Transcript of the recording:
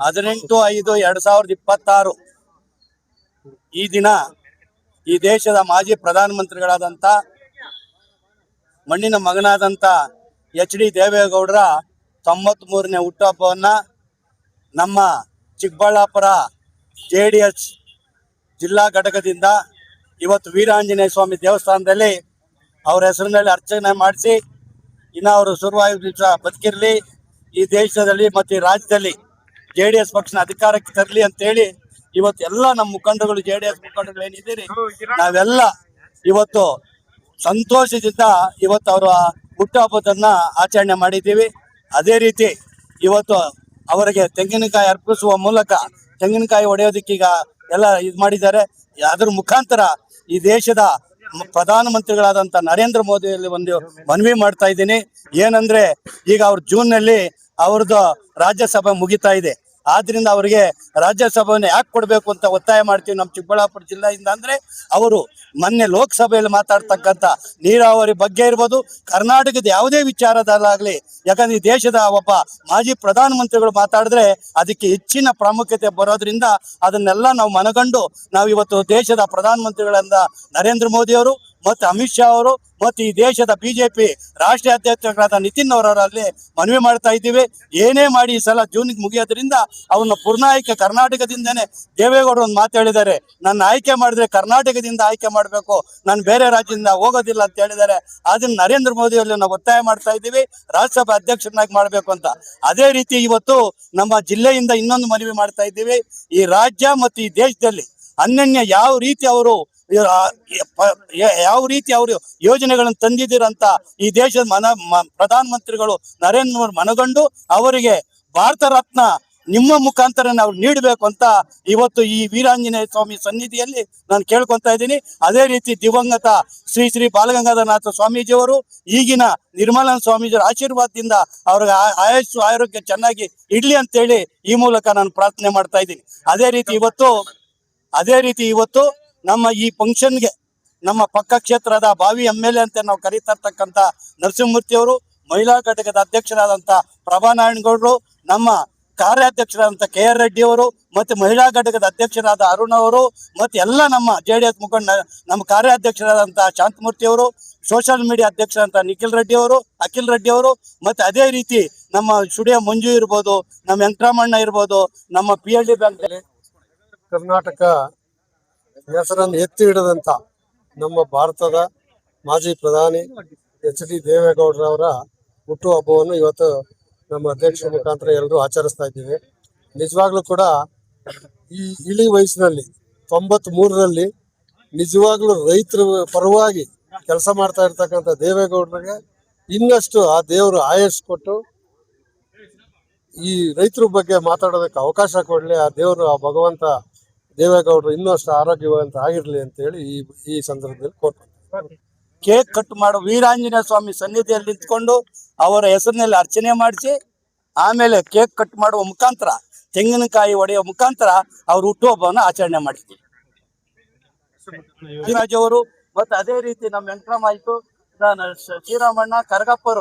18/5/2026 ಈ ದಿನ ಈ ದೇಶದ ಮಾಜಿ ಪ್ರಧಾನಮಂತ್ರಿಗಳಾದಂಥ ಮಣ್ಣಿನ ಮಗನಾದಂಥ ಎಚ್.ಡಿ. ದೇವೇಗೌಡರ 93ನೇ ಹುಟ್ಟುಹಬ್ಬವನ್ನು ನಮ್ಮ ಚಿಕ್ಕಬಳ್ಳಾಪುರ JDS ಜಿಲ್ಲಾ ಘಟಕದಿಂದ ಇವತ್ತು ವೀರಾಂಜನೇಯ ಸ್ವಾಮಿ ದೇವಸ್ಥಾನದಲ್ಲಿ ಅವರ ಹೆಸರಿನಲ್ಲಿ ಅರ್ಚನೆ ಮಾಡಿಸಿ ಇನ್ನು ಅವರು ಸುರುವಾಯು ದಿವಸ ಬದುಕಿರಲಿ, ಈ ದೇಶದಲ್ಲಿ ಮತ್ತು ಈ ರಾಜ್ಯದಲ್ಲಿ JDS ಪಕ್ಷನ ಅಧಿಕಾರಕ್ಕೆ ತರಲಿ ಅಂತೇಳಿ ಇವತ್ತು ಎಲ್ಲ ನಮ್ಮ ಮುಖಂಡರುಗಳು JDS ಮುಖಂಡರುಗಳು ಏನಿದ್ದೀರಿ ನಾವೆಲ್ಲ ಇವತ್ತು ಸಂತೋಷದಿಂದ ಇವತ್ತು ಅವರ ಹುಟ್ಟುಹಬ್ಬದನ್ನ ಆಚರಣೆ ಮಾಡಿದ್ದೀವಿ. ಅದೇ ರೀತಿ ಇವತ್ತು ಅವರಿಗೆ ತೆಂಗಿನಕಾಯಿ ಅರ್ಪಿಸುವ ಮೂಲಕ ತೆಂಗಿನಕಾಯಿ ಹೊಡೆಯೋದಕ್ಕೀಗ ಎಲ್ಲ ಇದು ಮಾಡಿದ್ದಾರೆ. ಅದ್ರ ಮುಖಾಂತರ ಈ ದೇಶದ ಪ್ರಧಾನಮಂತ್ರಿಗಳಾದಂಥ ನರೇಂದ್ರ ಮೋದಿಯಲ್ಲಿ ಒಂದು ಮನವಿ ಮಾಡ್ತಾ ಇದ್ದೀನಿ. ಏನಂದ್ರೆ ಈಗ ಅವ್ರು ಜೂನ್ನಲ್ಲಿ ಅವ್ರದ್ದು ರಾಜ್ಯಸಭೆ ಮುಗಿತಾ ಇದೆ. ಆದ್ರಿಂದ ಅವರಿಗೆ ರಾಜ್ಯಸಭೆಯನ್ನು ಯಾಕೆ ಕೊಡಬೇಕು ಅಂತ ಒತ್ತಾಯ ಮಾಡ್ತೀವಿ ನಮ್ಮ ಚಿಕ್ಕಬಳ್ಳಾಪುರ ಜಿಲ್ಲೆಯಿಂದ. ಅಂದ್ರೆ ಅವರು ಮೊನ್ನೆ ಲೋಕಸಭೆಯಲ್ಲಿ ಮಾತಾಡ್ತಕ್ಕಂಥ ನೀರಾವರಿ ಬಗ್ಗೆ ಇರ್ಬೋದು, ಕರ್ನಾಟಕದ ಯಾವುದೇ ವಿಚಾರದಲ್ಲಾಗಲಿ, ಯಾಕಂದ್ರೆ ಈ ದೇಶದ ಒಬ್ಬ ಮಾಜಿ ಪ್ರಧಾನಮಂತ್ರಿಗಳು ಮಾತಾಡಿದ್ರೆ ಅದಕ್ಕೆ ಹೆಚ್ಚಿನ ಪ್ರಾಮುಖ್ಯತೆ ಬರೋದ್ರಿಂದ ಅದನ್ನೆಲ್ಲ ನಾವು ಮನಗಂಡು ನಾವು ಇವತ್ತು ದೇಶದ ಪ್ರಧಾನಮಂತ್ರಿಗಳಿಂದ ನರೇಂದ್ರ ಮೋದಿ ಅವರು ಮತ್ತು ಅಮಿತ್ ಶಾ ಅವರು ಮತ್ತು ಈ ದೇಶದ BJP ರಾಷ್ಟ್ರೀಯ ಅಧ್ಯಕ್ಷರಾದ ನಿತಿನ್ ಅವರಲ್ಲಿ ಮನವಿ ಮಾಡ್ತಾ ಇದ್ದೀವಿ. ಏನೇ ಮಾಡಿ ಈ ಸಲ ಜೂನ್ಗೆ ಮುಗಿಯೋದ್ರಿಂದ ಅವನ್ನ ಪೂರ್ಣಾಯ್ಕೆ ಕರ್ನಾಟಕದಿಂದನೇ ದೇವೇಗೌಡರು ಒಂದು ಮಾತು ಹೇಳಿದ್ದಾರೆ, ನನ್ನ ಆಯ್ಕೆ ಮಾಡಿದ್ರೆ ಕರ್ನಾಟಕದಿಂದ ಆಯ್ಕೆ ಮಾಡಬೇಕು, ನಾನು ಬೇರೆ ರಾಜ್ಯದಿಂದ ಹೋಗೋದಿಲ್ಲ ಅಂತ ಹೇಳಿದ್ದಾರೆ. ಅದನ್ನ ನರೇಂದ್ರ ಮೋದಿ ಅವರಲ್ಲಿ ನಾವು ಒತ್ತಾಯ ಮಾಡ್ತಾ ಇದ್ದೀವಿ, ರಾಜ್ಯಸಭಾ ಅಧ್ಯಕ್ಷರನ್ನಾಗಿ ಮಾಡಬೇಕು ಅಂತ. ಅದೇ ರೀತಿ ಇವತ್ತು ನಮ್ಮ ಜಿಲ್ಲೆಯಿಂದ ಇನ್ನೊಂದು ಮನವಿ ಮಾಡ್ತಾ ಇದ್ದೀವಿ, ಈ ರಾಜ್ಯ ಮತ್ತು ಈ ದೇಶದಲ್ಲಿ ಅನನ್ಯ ಯಾವ ರೀತಿ ಅವರು ಯೋಜನೆಗಳನ್ನು ತಂದಿದ್ದೀರಂತ ಈ ದೇಶದ ಪ್ರಧಾನಮಂತ್ರಿಗಳು ನರೇಂದ್ರ ಮೋದಿ ಮನಗಂಡು ಅವರಿಗೆ ಭಾರತ ರತ್ನ ನಿಮ್ಮ ಮುಖಾಂತರ ನಾವು ನೀಡಬೇಕು ಅಂತ ಇವತ್ತು ಈ ವೀರಾಂಜನೇಯ ಸ್ವಾಮಿ ಸನ್ನಿಧಿಯಲ್ಲಿ ನಾನು ಕೇಳ್ಕೊತಾ ಇದ್ದೀನಿ. ಅದೇ ರೀತಿ ದಿವಂಗತ ಶ್ರೀ ಬಾಲಗಂಗಾಧರನಾಥ ಸ್ವಾಮೀಜಿಯವರು ಈಗಿನ ನಿರ್ಮಲಾನಂದ ಸ್ವಾಮೀಜಿಯವರ ಆಶೀರ್ವಾದದಿಂದ ಅವ್ರಿಗೆ ಆಯುಸ್ಸು ಆರೋಗ್ಯ ಚೆನ್ನಾಗಿ ಇಡ್ಲಿ ಅಂತೇಳಿ ಈ ಮೂಲಕ ನಾನು ಪ್ರಾರ್ಥನೆ ಮಾಡ್ತಾ ಇದ್ದೀನಿ. ಅದೇ ರೀತಿ ಇವತ್ತು ನಮ್ಮ ಈ ಫಂಕ್ಷನ್ಗೆ ನಮ್ಮ ಪಕ್ಕ ಕ್ಷೇತ್ರದ ಭಾವಿ MLA ಅಂತ ನಾವು ಕರೀತಾ ಇರ್ತಕ್ಕಂಥ ನರಸಿಂಹಮೂರ್ತಿ ಅವರು, ಮಹಿಳಾ ಘಟಕದ ಅಧ್ಯಕ್ಷರಾದಂಥ ಪ್ರಭಾನಾರಾಯಣಗೌಡರು, ನಮ್ಮ ಕಾರ್ಯಾಧ್ಯಕ್ಷರಾದಂಥ KR ರೆಡ್ಡಿ ಅವರು, ಮತ್ತು ಮಹಿಳಾ ಘಟಕದ ಅಧ್ಯಕ್ಷರಾದ ಅರುಣ್ ಅವರು, ಮತ್ತು ಎಲ್ಲ ನಮ್ಮ JDS ಮುಖಂಡ ನಮ್ಮ ಕಾರ್ಯಾಧ್ಯಕ್ಷರಾದಂಥ ಶಾಂತಮೂರ್ತಿ ಅವರು, ಸೋಷಿಯಲ್ ಮೀಡಿಯಾ ಅಧ್ಯಕ್ಷರಾದಂಥ ಅಖಿಲ್ ರೆಡ್ಡಿ ಅವರು, ಮತ್ತು ಅದೇ ರೀತಿ ನಮ್ಮ ಸ್ಟುಡಿಯೋ ಮಂಜು ಇರ್ಬೋದು, ನಮ್ಮ ವೆಂಕಟರಮಣ್ಣ ಇರ್ಬೋದು, ನಮ್ಮ PLD ಬ್ಯಾಂಕ್ ಕರ್ನಾಟಕ ಹೆಸರನ್ನು ಎತ್ತಿ ಹಿಡಿದಂತ ನಮ್ಮ ಭಾರತದ ಮಾಜಿ ಪ್ರಧಾನಿ ಎಚ್.ಡಿ. ದೇವೇಗೌಡರವರ ಹುಟ್ಟುಹಬ್ಬವನ್ನು ಇವತ್ತು ನಮ್ಮ ಅಧ್ಯಕ್ಷರ ಮುಖಾಂತರ ಎಲ್ಲರೂ ಆಚರಿಸ್ತಾ ಇದ್ದೀವಿ. ನಿಜವಾಗ್ಲೂ ಕೂಡ ಈ ಇಳಿ ವಯಸ್ಸಿನಲ್ಲಿ 93ರಲ್ಲಿ ನಿಜವಾಗ್ಲೂ ರೈತರ ಪರವಾಗಿ ಕೆಲಸ ಮಾಡ್ತಾ ಇರ್ತಕ್ಕಂಥ ದೇವೇಗೌಡರಿಗೆ ಇನ್ನಷ್ಟು ಆ ದೇವರು ಆಯಸ್ಸು ಕೊಟ್ಟು ಈ ರೈತರ ಬಗ್ಗೆ ಮಾತಾಡೋದಕ್ಕೆ ಅವಕಾಶ ಕೊಡಲಿ, ಆ ದೇವರು ಆ ಭಗವಂತ ದೇವೇಗೌಡರು ಇನ್ನಷ್ಟು ಆರೋಗ್ಯವಂತ ಆಗಿರ್ಲಿ ಅಂತ ಹೇಳಿ ಈ ಸಂದರ್ಭದಲ್ಲಿ ಕೋರ್ಕೊಳ್ತಾರೆ. ಕೇಕ್ ಕಟ್ ಮಾಡೋ ವೀರಾಂಜನೇಯ ಸ್ವಾಮಿ ಸನ್ನಿಧಿಯಲ್ಲಿ ನಿಂತ್ಕೊಂಡು ಅವರ ಹೆಸರಿನಲ್ಲಿ ಅರ್ಚನೆ ಮಾಡಿಸಿ ಆಮೇಲೆ ಕೇಕ್ ಕಟ್ ಮಾಡುವ ಮುಖಾಂತರ ತೆಂಗಿನಕಾಯಿ ಹೊಡೆಯುವ ಮುಖಾಂತರ ಅವ್ರ ಹುಟ್ಟುಹಬ್ಬವನ್ನು ಆಚರಣೆ ಮಾಡಿದ್ದೀವಿ. ಅವರು ಮತ್ತು ಅದೇ ರೀತಿ ನಮ್ಮ ವೆಂಕಟರಾಮ ಆಯ್ತು, ಶ್ರೀರಾಮಣ್ಣ ಕರಗಪ್ಪರು